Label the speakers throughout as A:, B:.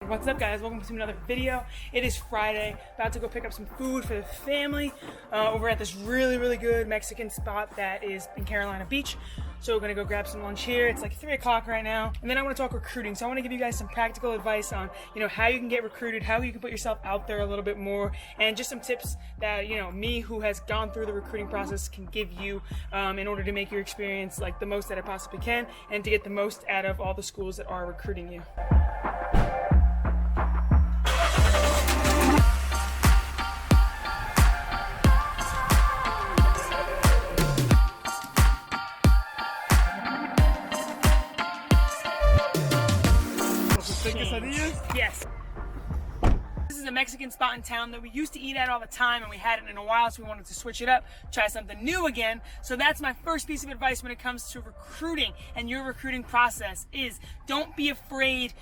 A: What's up, guys? Welcome to another video. It is Friday, about to go pick up some food for the family over at this really good Mexican spot that is in Carolina Beach. So we're gonna go grab some lunch here. It's like 3 o'clock right now, and then I want to talk recruiting. So I want to give you guys some practical advice on how you can get recruited, how you can put yourself out there a little bit more, and just some tips that me, who has gone through the recruiting process, can give you in order to make your experience like the most that I possibly can, and to get the most out of all the schools that are recruiting you. Yes. This is a Mexican spot in town that we used to eat at all the time, and we hadn't in a while, so we wanted to switch it up, try something new again. So that's my first piece of advice when it comes to recruiting and your recruiting process is don't be afraid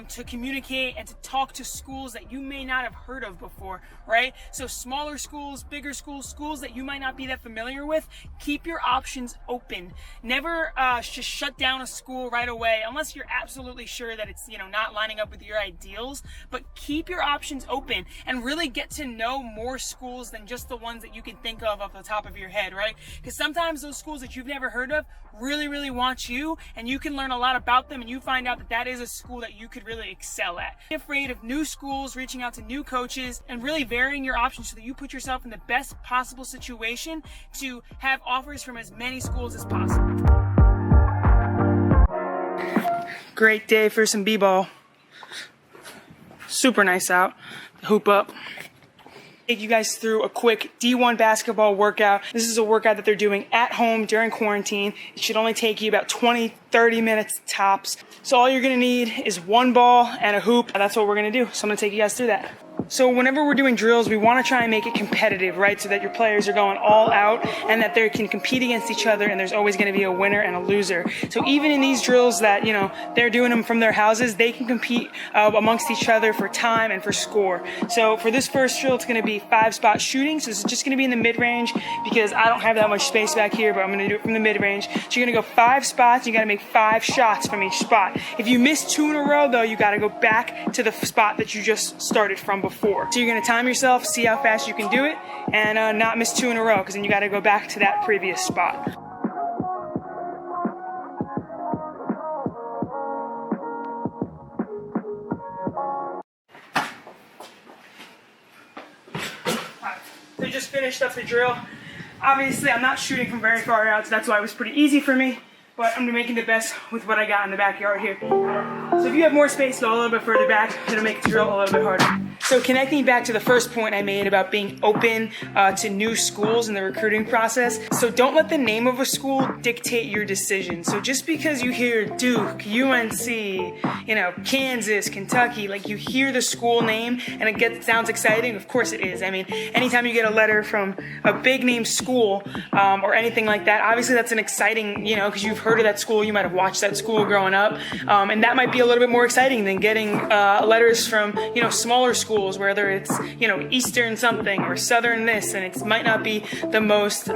A: to communicate and to talk to schools that you may not have heard of before, right? So smaller schools, bigger schools, schools that you might not be that familiar with, keep your options open. Never just shut down a school right away unless you're absolutely sure that it's not lining up with your ideals, but keep your options open and really get to know more schools than just the ones that you can think of off the top of your head, right? Because sometimes those schools that you've never heard of really want you, and you can learn a lot about them, and you find out that that is a school that you could really excel at. Be afraid of new schools, reaching out to new coaches, and really varying your options so that you put yourself in the best possible situation to have offers from as many schools as possible. Great day for some b-ball. Super nice out. Hoop up. Take you guys through a quick D1 basketball workout. This is a workout that they're doing at home during quarantine. It should only take you about 20-30 minutes tops. So all you're gonna need is one ball and a hoop. That's what we're gonna do. So I'm gonna take you guys through that. So whenever we're doing drills, we want to try and make it competitive, right? So that your players are going all out and that they can compete against each other, and there's always going to be a winner and a loser. So even in these drills that, they're doing them from their houses, they can compete amongst each other for time and for score. So for this first drill, it's going to be 5-spot shooting. So this is just going to be in the mid-range because I don't have that much space back here, but I'm going to do it from the mid-range. So you're going to go 5 spots. You got to make 5 shots from each spot. If you miss 2 in a row, though, you got to go back to the spot that you just started from before. So you're going to time yourself, see how fast you can do it, and not miss 2 in a row, because then you got to go back to that previous spot. So just finished up the drill. Obviously, I'm not shooting from very far out, so that's why it was pretty easy for me. But I'm making the best with what I got in the backyard here. So if you have more space, go a little bit further back. It'll make the drill a little bit harder. So connecting back to the first point I made about being open to new schools in the recruiting process. So don't let the name of a school dictate your decision. So just because you hear Duke, UNC, Kansas, Kentucky, like you hear the school name and it sounds exciting, of course it is. I mean, anytime you get a letter from a big name school or anything like that, obviously that's an exciting, because you've heard of that school, you might have watched that school growing up, and that might be a little bit more exciting than getting letters from, smaller schools, whether it's, Eastern something or Southern this, and it might not be the most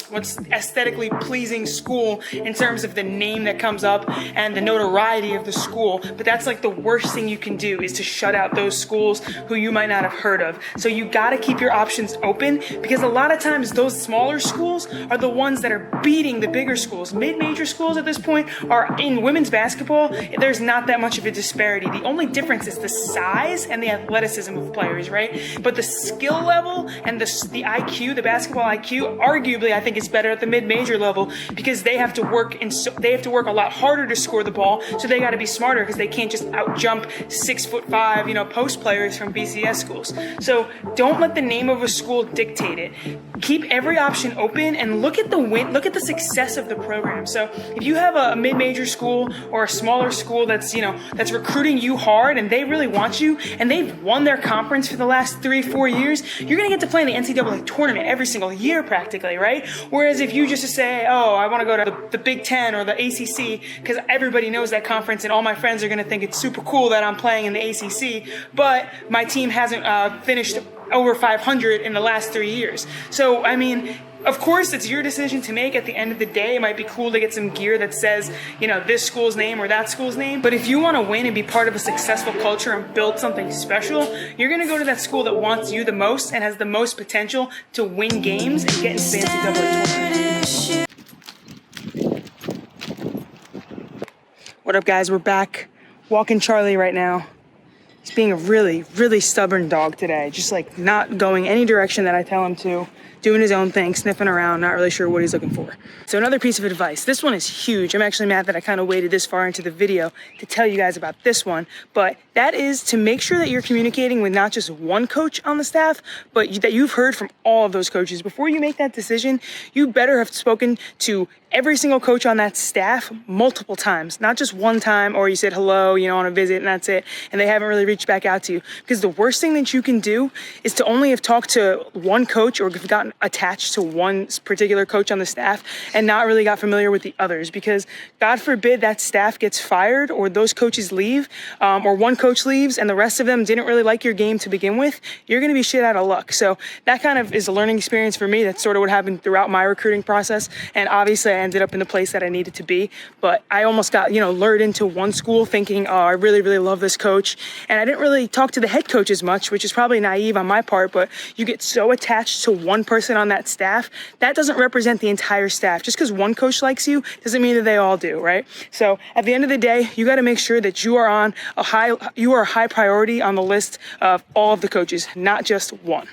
A: what's aesthetically pleasing school in terms of the name that comes up and the notoriety of the school, but that's like the worst thing you can do is to shut out those schools who you might not have heard of. So you got to keep your options open, because a lot of times those smaller schools are the ones that are beating the bigger schools. Mid-major schools at this point are in women's basketball. There's not that much of a disparity. The only difference is the size and the athleticism of players, right? But the skill level and the IQ, the basketball IQ, arguably I think is better at the mid-major level, because they have to work a lot harder to score the ball. So they got to be smarter, because they can't just out-jump 6'5", post players from BCS schools. So don't let the name of a school dictate it. Keep every option open and look at the success of the program. So if you have a mid-major school or a smaller school that's recruiting you hard and they really want you and they've won their conference for the last 3-4 years, you're going to get to play in the NCAA tournament every single year practically, right? Whereas if you just say, oh, I want to go to the Big Ten or the ACC because everybody knows that conference and all my friends are going to think it's super cool that I'm playing in the ACC, but my team hasn't finished over 500 in the last 3 years. So, I mean, of course, it's your decision to make. At the end of the day, it might be cool to get some gear that says, you know, this school's name or that school's name. But if you want to win and be part of a successful culture and build something special, you're going to go to that school that wants you the most and has the most potential to win games and get into the NCAA tournament. What up, guys? We're back walking Charlie right now. He's being a really, really stubborn dog today. Just like not going any direction that I tell him to. Doing his own thing, sniffing around, not really sure what he's looking for. So another piece of advice. This one is huge. I'm actually mad that I kind of waited this far into the video to tell you guys about this one. But that is to make sure that you're communicating with not just one coach on the staff, but that you've heard from all of those coaches. Before you make that decision, you better have spoken to every single coach on that staff multiple times, not just one time, or you said hello, you know, on a visit and that's it, and they haven't really reached back out to you. Because the worst thing that you can do is to only have talked to one coach or have gotten attached to one particular coach on the staff and not really got familiar with the others. Because God forbid that staff gets fired or those coaches leave, or one coach leaves and the rest of them didn't really like your game to begin with, you're going to be shit out of luck. So that kind of is a learning experience for me. That's sort of what happened throughout my recruiting process. And obviously I ended up in the place that I needed to be, but I almost got, you know, lured into one school thinking, oh, I really, really love this coach. And I didn't really talk to the head coach as much, which is probably naive on my part, but you get so attached to one person on that staff, that doesn't represent the entire staff. Just because one coach likes you doesn't mean that they all do, right? So at the end of the day, you got to make sure that you are a high priority on the list of all of the coaches, not just one.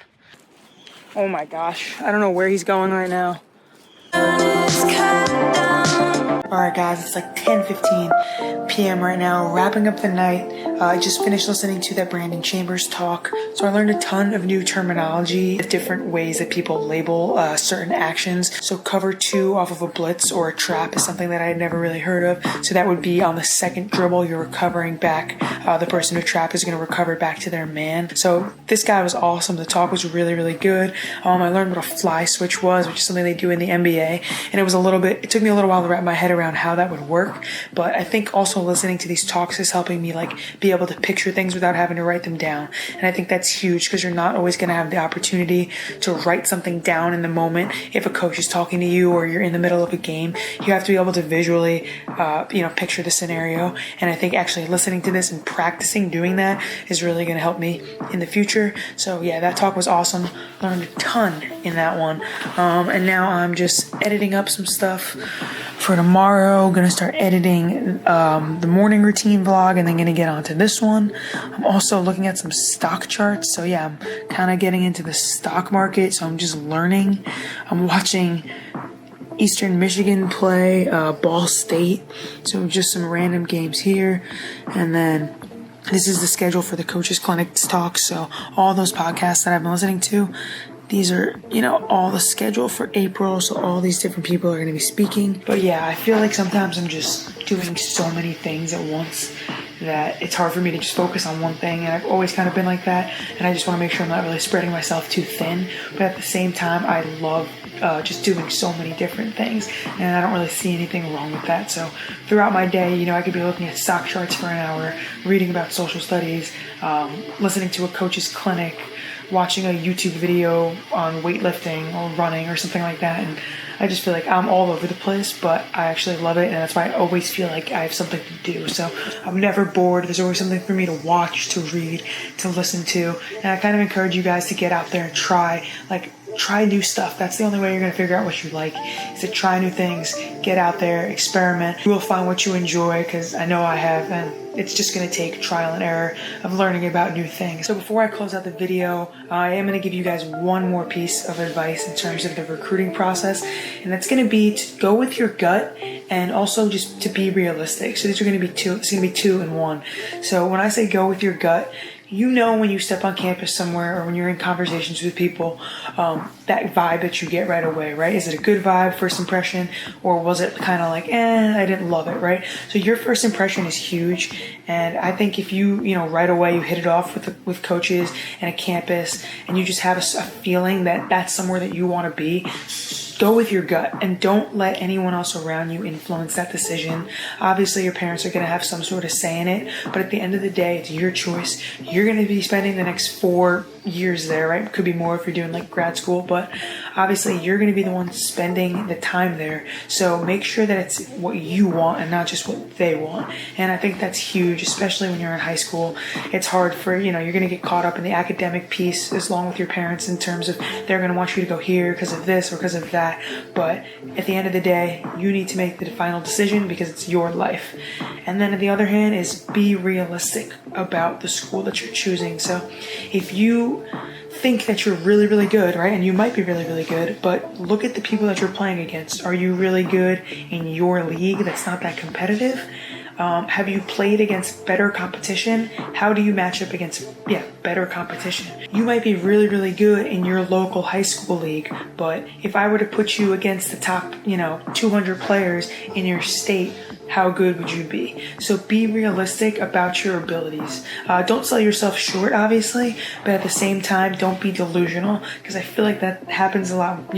A: Oh my gosh, I don't know where he's going right now. Alright guys, it's like 10:15 p.m. right now, wrapping up the night. I just finished listening to that Brandon Chambers talk, so I learned a ton of new terminology, different ways that people label certain actions. So cover two off of a blitz or a trap is something that I had never really heard of. So that would be on the second dribble, you're recovering back. The person who trap is going to recover back to their man. So this guy was awesome. The talk was really, really good. I learned what a fly switch was, which is something they do in the NBA, and it took me a little while to wrap my head around how that would work. But I think also listening to these talks is helping me like be able to picture things without having to write them down. And I think that's huge because you're not always going to have the opportunity to write something down in the moment. If a coach is talking to you or you're in the middle of a game, you have to be able to visually, picture the scenario. And I think actually listening to this and practicing doing that is really going to help me in the future. So yeah, that talk was awesome. Learned a ton in that one. And now I'm just editing up some stuff for tomorrow. Gonna start editing the morning routine vlog and then gonna get onto this one. I'm also looking at some stock charts. So yeah, I'm kind of getting into the stock market. So I'm just learning. I'm watching Eastern Michigan play Ball State. So just some random games here. And then this is the schedule for the Coaches Clinic talks. So all those podcasts that I've been listening to, these are, all the schedule for April, so all these different people are going to be speaking. But yeah, I feel like sometimes I'm just doing so many things at once that it's hard for me to just focus on one thing, and I've always kind of been like that, and I just want to make sure I'm not really spreading myself too thin. But at the same time, I love just doing so many different things, and I don't really see anything wrong with that. So throughout my day, I could be looking at stock charts for an hour, reading about social studies, listening to a coach's clinic, watching a YouTube video on weightlifting or running or something like that. And I just feel like I'm all over the place, but I actually love it, and that's why I always feel like I have something to do. So I'm never bored. There's always something for me to watch, to read, to listen to. And I kind of encourage you guys to get out there and try new stuff. That's the only way you're going to figure out what you like, is to try new things, get out there, experiment. You will find what you enjoy, because I know I have, and it's just going to take trial and error of learning about new things. So before I close out the video, I am going to give you guys one more piece of advice in terms of the recruiting process, and that's going to be to go with your gut and also just to be realistic. So these are going to be two in one. So when I say go with your gut, when you step on campus somewhere or when you're in conversations with people, that vibe that you get right away, right? Is it a good vibe, first impression, or was it kind of like, I didn't love it, right? So your first impression is huge, and I think if you right away you hit it off with coaches and a campus, and you just have a feeling that that's somewhere that you want to be, go with your gut and don't let anyone else around you influence that decision. Obviously, your parents are going to have some sort of say in it, but at the end of the day, it's your choice. You're going to be spending the next 4 years there, right? Could be more if you're doing like grad school, but obviously you're going to be the one spending the time there. So make sure that it's what you want and not just what they want. And I think that's huge, especially when you're in high school. It's hard for, you're going to get caught up in the academic piece as long with your parents in terms of they're going to want you to go here because of this or because of that. But at the end of the day, you need to make the final decision because it's your life. And then on the other hand is be realistic about the school that you're choosing. So if you think that you're really, really good, right? And you might be really, really good, but look at the people that you're playing against. Are you really good in your league that's not that competitive? Have you played against better competition? How do you match up against, better competition? You might be really, really good in your local high school league, but if I were to put you against the top, 200 players in your state, how good would you be? So be realistic about your abilities. Don't sell yourself short, obviously, but at the same time, don't be delusional, because I feel like that happens a lot.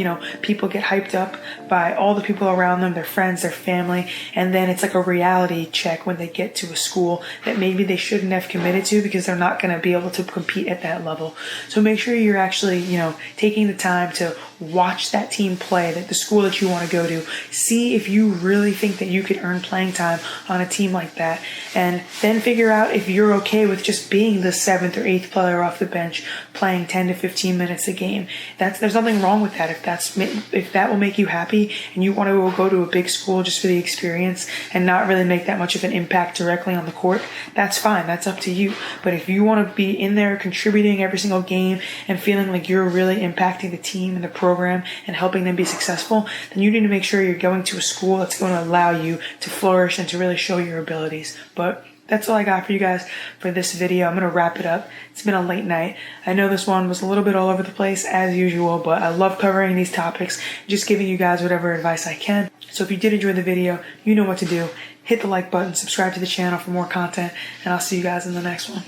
A: People get hyped up by all the people around them, their friends, their family, and then it's like a reality check when they get to a school that maybe they shouldn't have committed to because they're not going to be able to compete at that level. So make sure you're actually, taking the time to watch that team play, that the school that you want to go to. See if you really think that you could earn playing time on a team like that, and then figure out if you're okay with just being the 7th or 8th player off the bench playing 10 to 15 minutes a game. There's nothing wrong with that. If that will make you happy and you want to go to a big school just for the experience and not really make that much of an impact directly on the court, that's fine. That's up to you. But if you want to be in there contributing every single game and feeling like you're really impacting the team and the program and helping them be successful, then you need to make sure you're going to a school that's going to allow you to flourish and to really show your abilities. But that's all I got for you guys for this video. I'm going to wrap it up. It's been a late night. I know this one was a little bit all over the place as usual, but I love covering these topics, just giving you guys whatever advice I can. So if you did enjoy the video, you know what to do. Hit the like button, subscribe to the channel for more content, and I'll see you guys in the next one.